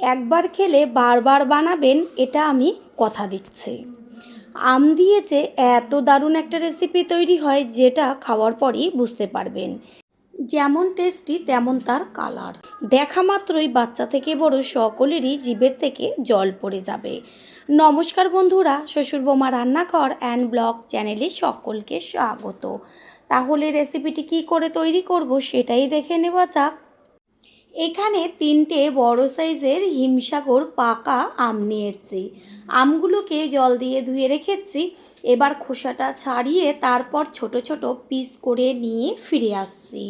একবার খেলে বারবার বানাবেন, এটা আমি কথা দিচ্ছি। আম দিয়ে যে এত দারুণ একটা রেসিপি তৈরি হয়, যেটা খাওয়ার পরই বুঝতে পারবেন। যেমন টেস্টি তেমন তার কালার। দেখা মাত্রই বাচ্চা থেকে বড় সকলেরই জিভের থেকে জল পড়ে যাবে। নমস্কার বন্ধুরা, শ্বশুর বৌমা রান্নাঘর অ্যান্ড ব্লগ চ্যানেলে সকলকে স্বাগত। তাহলে রেসিপিটি কি করে তৈরি করব সেটাই দেখে নেওয়া যাক। এখানে 3টে বড় সাইজের হিমসাগর পাকা আম নিয়েছি। আমগুলোকে জল দিয়ে ধুয়ে রেখেছি। এবার খোসাটা ছাড়িয়ে তারপর ছোট ছোট পিস করে নিয়ে ফিরে আসছি।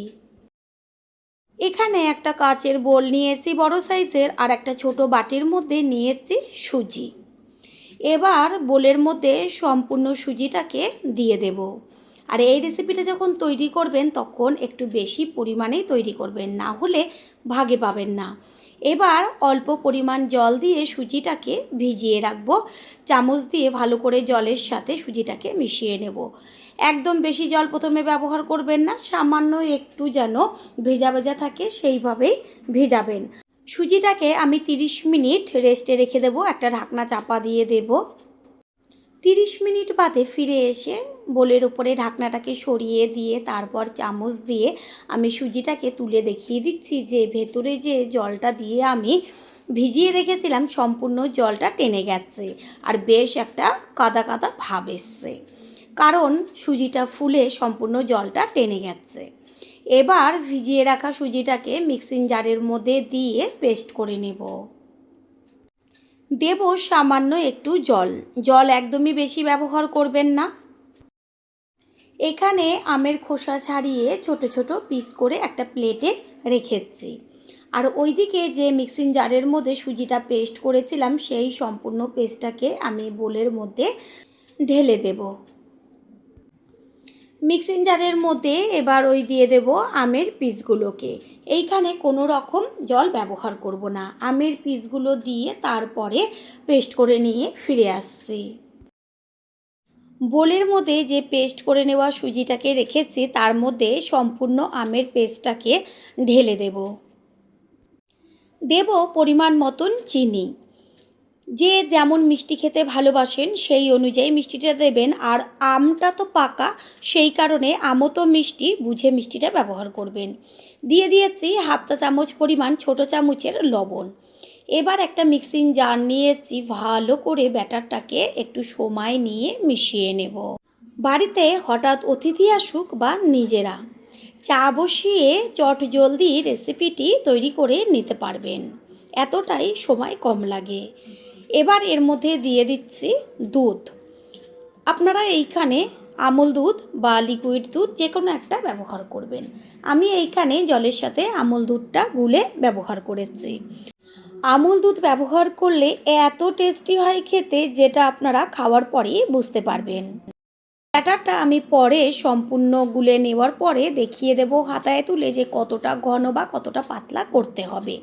এখানে একটা কাচের বোল নিয়েছি বড় সাইজের, আর একটা ছোট বাটির মধ্যে নিয়েছি সুজি। এবার বোলের মধ্যে সম্পূর্ণ সুজিটাকে দিয়ে দেব। আর এই রেসিপিটা যখন তৈরি করবেন তখন একটু বেশি পরিমাণেই তৈরি করবেন, না হলে ভাগে পাবেন না। এবার অল্প পরিমাণ জল দিয়ে সুজিটাকে ভিজিয়ে রাখবো। চামচ দিয়ে ভালো করে জলের সাথে সুজিটাকে মিশিয়ে নেব। একদম বেশি জল প্রথমে ব্যবহার করবেন না, সামান্য একটু যেন ভেজা ভেজা থাকে সেইভাবেই ভেজাবেন। সুজিটাকে আমি 30 মিনিট রেস্টে রেখে দেবো, একটা ঢাকনা চাপা দিয়ে দেব। 30 মিনিট বাদে ফিরে এসে বোলের উপরে ঢাকনাটাকে সরিয়ে দিয়ে তারপর চামচ দিয়ে আমি সুজিটাকে তুলে দেখিয়ে দিচ্ছি যে ভেতরে যে জলটা দিয়ে আমি ভিজিয়ে রেখেছিলাম সম্পূর্ণ জলটা টেনে গেছে, আর বেশ একটা কাদা কাদা ভাব এসছে, কারণ সুজিটা ফুলে সম্পূর্ণ জলটা টেনে গেছে। এবার ভিজিয়ে রাখা সুজিটাকে মিক্সিং জারের মধ্যে দিয়ে পেস্ট করে নেব। দেব সামান্য একটু জল। জল একদমই বেশি ব্যবহার করবেন না। এখানে আমের খোসা ছাড়িয়ে ছোট ছোট পিস করে একটা প্লেটে রেখেছি। আর ওইদিকে যে মিক্সিং জারের মধ্যে সুজিটা পেস্ট করেছিলাম সেই সম্পূর্ণ পেস্টটাকে আমি বোলের মধ্যে ঢেলে দেব। মিক্সিং জারের মধ্যে এবার ওই দিয়ে দেব আমের পিসগুলোকে। এইখানে কোনো রকম জল ব্যবহার করব না। আমের পিসগুলো দিয়ে তারপরে পেস্ট করে নিয়ে ফিরে আসছি। বোলের মধ্যে যে পেস্ট করে নেওয়া সুজিটাকে রেখেছি তার মধ্যে সম্পূর্ণ আমের পেস্টটাকে ঢেলে দেব। দেব পরিমাণ মতন চিনি। যে যেমন মিষ্টি খেতে ভালোবাসেন সেই অনুযায়ী মিষ্টিটা দেবেন। আর আমটা তো পাকা, সেই কারণে আমও তো মিষ্টি বুঝে মিষ্টিটা ব্যবহার করবেন। দিয়ে দিয়েছি হাফ চা চামচ পরিমাণ ছোট চামচের লবণ। এবার একটা মিক্সিং জার নিয়েছি, ভালো করে ব্যাটারটাকে একটু সময় নিয়ে মিশিয়ে নেব। বাড়িতে হঠাৎ অতিথি আসুক বা নিজেরা, চা বসিয়ে চটজলদি রেসিপিটি তৈরি করে নিতে পারবেন, এতটাই সময় কম লাগে। এবার এর মধ্যে দিয়ে দিচ্ছি দুধ। আপনারা এইখানে আমুল দুধ বা লিকুইড দুধ যে কোনো একটা ব্যবহার করবেন। আমি এইখানে জলের সাথে আমুল দুধটা গুলে ব্যবহার করেছি। আমুল দুধ ব্যবহার করলে এত টেস্টি হয় খেতে, যেটা আপনারা খাওয়ার পরেই বুঝতে পারবেন। ব্যাটারটা আমি পরে সম্পূর্ণ গুলে নেওয়ার পরে দেখিয়ে দেব হাতায় তুলে যে কতটা ঘন বা কতটা পাতলা করতে হবে।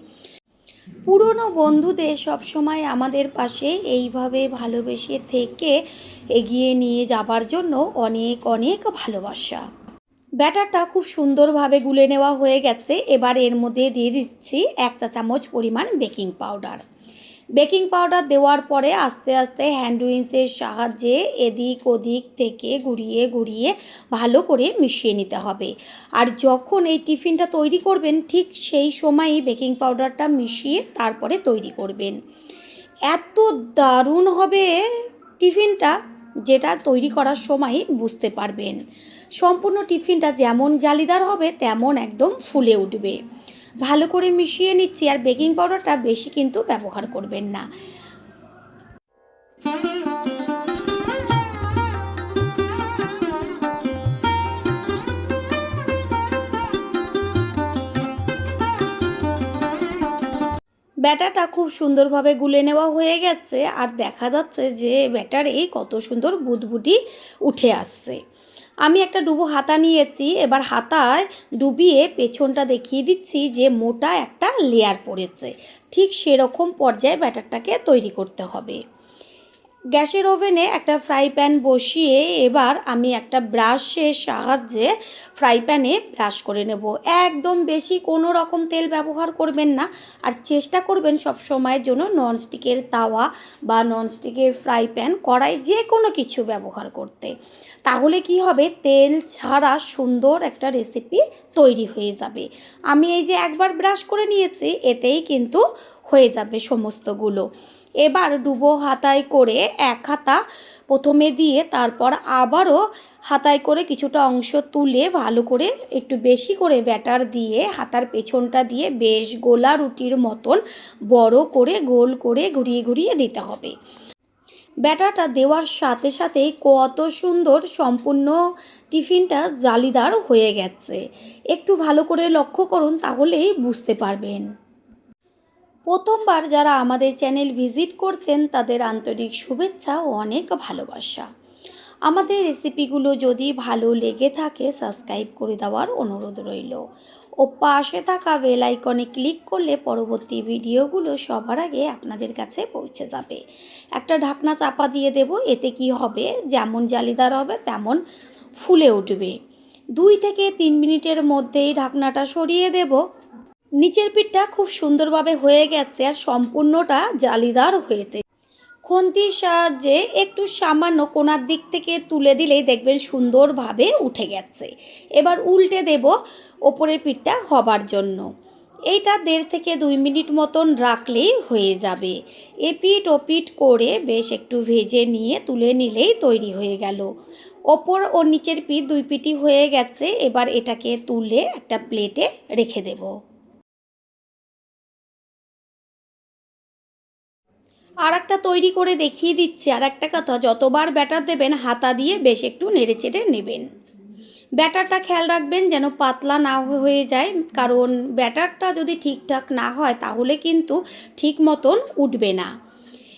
পুরনো বন্ধুদের সবসময় আমাদের পাশে এইভাবে ভালোবেসে থেকে এগিয়ে নিয়ে যাবার জন্য অনেক অনেক ভালোবাসা। ব্যাটারটা খুব সুন্দরভাবে গুলে নেওয়া হয়ে গেছে। এবার এর মধ্যে দিয়ে দিচ্ছি 1 চা চামচ পরিমাণ বেকিং পাউডার। বেকিং পাউডার দেওয়ার পরে আস্তে আস্তে হ্যান্ড উইন্সের সাহায্যে এদিক ওদিক থেকে ঘুরিয়ে ঘুরিয়ে ভালো করে মিশিয়ে নিতে হবে। আর যখন এই টিফিনটা তৈরি করবেন ঠিক সেই সময়ই বেকিং পাউডারটা মিশিয়ে তারপরে তৈরি করবেন। এত দারুণ হবে টিফিনটা, যেটা তৈরি করার সময় বুঝতে পারবেন। সম্পূর্ণ টিফিনটা যেমন জালিদার হবে তেমন একদম ফুলে উঠবে। ভালো করে মিশিয়ে নিচ্ছি, আর বেকিং পাউডারটা বেশি কিন্তু ব্যবহার করবেন না। ব্যাটারটা খুব সুন্দরভাবে গুলে নেওয়া হয়ে গেছে, আর দেখা যাচ্ছে যে ব্যাটারে কত সুন্দর বুদবুদি উঠে আসছে। আমি একটা ডুবো হাতা নিয়েছি। এবার হাতায় ডুবিয়ে পেছনটা দেখিয়ে দিচ্ছি যে মোটা একটা লেয়ার পড়েছে। ঠিক সেরকম পর্যায়ে ব্যাটারটাকে তৈরি করতে হবে। গ্যাসের ওভেনে একটা ফ্রাই প্যান বসিয়ে এবার আমি একটা ব্রাশের সাহায্যে ফ্রাই প্যানে ব্রাশ করে নেব। একদম বেশি কোনো রকম তেল ব্যবহার করবেন না, আর চেষ্টা করবেন সব সময়ের জন্য ননস্টিকের তাওয়া বা ননস্টিকের ফ্রাই প্যান, কড়াই যে কোনো কিছু ব্যবহার করতে। তাহলে কি হবে, তেল ছাড়া সুন্দর একটা রেসিপি তৈরি হয়ে যাবে। আমি এই যে একবার ব্রাশ করে নিয়েছি, এতেই কিন্তু হয়ে যাবে সমস্তগুলো। এবার ডুবো হাতায় করে এক হাতা প্রথমে দিয়ে তারপর আবারও হাতায় করে কিছুটা অংশ তুলে ভালো করে একটু বেশি করে ব্যাটার দিয়ে হাতার পেছনটা দিয়ে বেশ গোলা রুটির মতন বড় করে গোল করে ঘুরিয়ে ঘুরিয়ে দিতে হবে। ব্যাটারটা দেওয়ার সাথে সাথেই কত সুন্দর সম্পূর্ণ টিফিনটা জালিদার হয়ে গেছে। একটু ভালো করে লক্ষ্য করুন, তাহলেই বুঝতে পারবেন। প্রথমবার যারা আমাদের চ্যানেল ভিজিট করছেন তাদের আন্তরিক শুভেচ্ছা ও অনেক ভালোবাসা। আমাদের রেসিপিগুলো যদি ভালো লেগে থাকে সাবস্ক্রাইব করে দেওয়ার অনুরোধ রইল, ও পাশে থাকা বেল আইকনে ক্লিক করলে পরবর্তী ভিডিওগুলো সবার আগে আপনাদের কাছে পৌঁছে যাবে। একটা ঢাকনা চাপা দিয়ে দেব, এতে কি হবে, যেমন জালিদার হবে তেমন ফুলে উঠবে। 2 থেকে 3 মিনিটের মধ্যেই ঢাকনাটা সরিয়ে দেব। নিচের পিঠটা খুব সুন্দরভাবে হয়ে গেছে আর সম্পূর্ণটা জালিদার হয়েছে। খুন্তির সাহায্যে একটু সামান্য কোণার দিক থেকে তুলে দিলেই দেখবেন সুন্দরভাবে উঠে গেছে। এবার উল্টে দেব ওপরের পিঠটা হবার জন্য। এইটা 1.5 থেকে 2 মিনিট মতন রাখলেই হয়ে যাবে। এপিঠ ওপিঠ করে বেশ একটু ভেজে নিয়ে তুলে নিলেই তৈরি হয়ে গেল। ওপর ও নিচের পিঠ 2 পিঠই হয়ে গেছে। এবার এটাকে তুলে একটা প্লেটে রেখে দেব। আর একটা তৈরি করে দেখিয়ে দিচ্ছি। আর একটা কথা, যতবার ব্যাটার দেবেন হাতা দিয়ে বেশ একটু নেড়েচেড়ে নেবেন। ব্যাটারটা খেয়াল রাখবেন যেন পাতলা না হয়ে যায়, কারণ ব্যাটারটা যদি ঠিকঠাক না হয় তাহলে কিন্তু ঠিক মতন উঠবে না।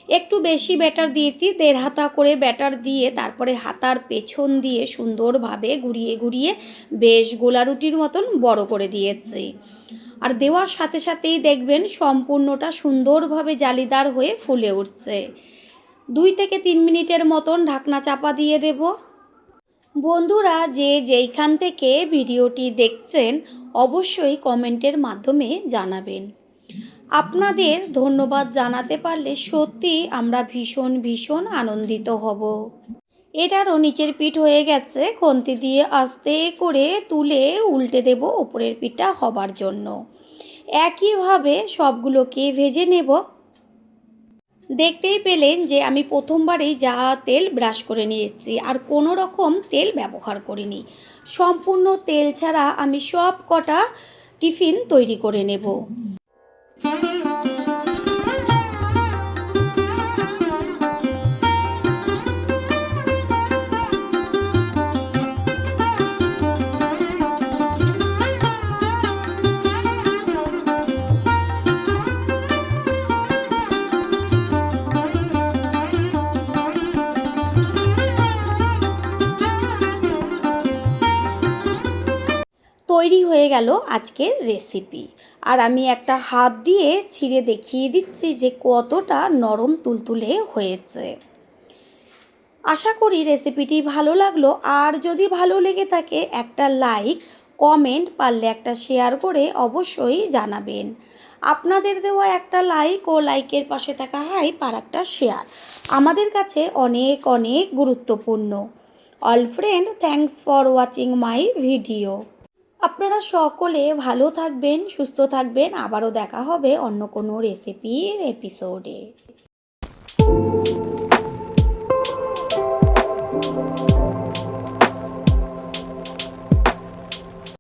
একটু বেশি ব্যাটার দিয়েছি, 1.5 হাতা করে ব্যাটার দিয়ে তারপরে হাতার পেছন দিয়ে সুন্দরভাবে ঘুরিয়ে ঘুরিয়ে বেশ গোলা রুটির মতন বড় করে দিয়েছি। আর দেওয়ার সাথে সাথেই দেখবেন সম্পূর্ণটা সুন্দরভাবে জালিদার হয়ে ফুলে উঠছে। 2 থেকে 3 মিনিটের মতন ঢাকনা চাপা দিয়ে দেব। বন্ধুরা যে যেইখান থেকে ভিডিওটি দেখছেন অবশ্যই কমেন্টের মাধ্যমে জানাবেন। আপনাদের ধন্যবাদ জানাতে পারলে সত্যি আমরা ভীষণ ভীষণ আনন্দিত হব। এটারও নিচের পিঠ হয়ে গেছে, খুন্তি দিয়ে আস্তে করে তুলে উল্টে দেব ওপরের পিঠটা হবার জন্য। একইভাবে সবগুলোকে ভেজে নেব। দেখতেই পেলেন যে আমি প্রথমবারেই যা তেল ব্রাশ করে নিয়েছি, আর কোনো রকম তেল ব্যবহার করিনি। সম্পূর্ণ তেল ছাড়া আমি সব কটা টিফিন তৈরি করে নেব। তৈরি হয়ে গেল আজকের রেসিপি। আর আমি একটা হাত দিয়ে ছিঁড়ে দেখিয়ে দিচ্ছি যে কতটা নরম তুলতুলে হয়েছে। আশা করি রেসিপিটি ভালো লাগলো। আর যদি ভালো লেগে থাকে একটা লাইক, কমেন্ট, পারলে একটা শেয়ার করে অবশ্যই জানাবেন। আপনাদের দেওয়া একটা লাইক ও লাইকের পাশে থাকা হাইপ আর একটা শেয়ার আমাদের কাছে অনেক অনেক গুরুত্বপূর্ণ। All friend, thanks for watching my video. আপনারা সকলে ভালো থাকবেন, সুস্থ থাকবেন। আবারও দেখা হবে অন্য কোনো রেসিপির এপিসোডে।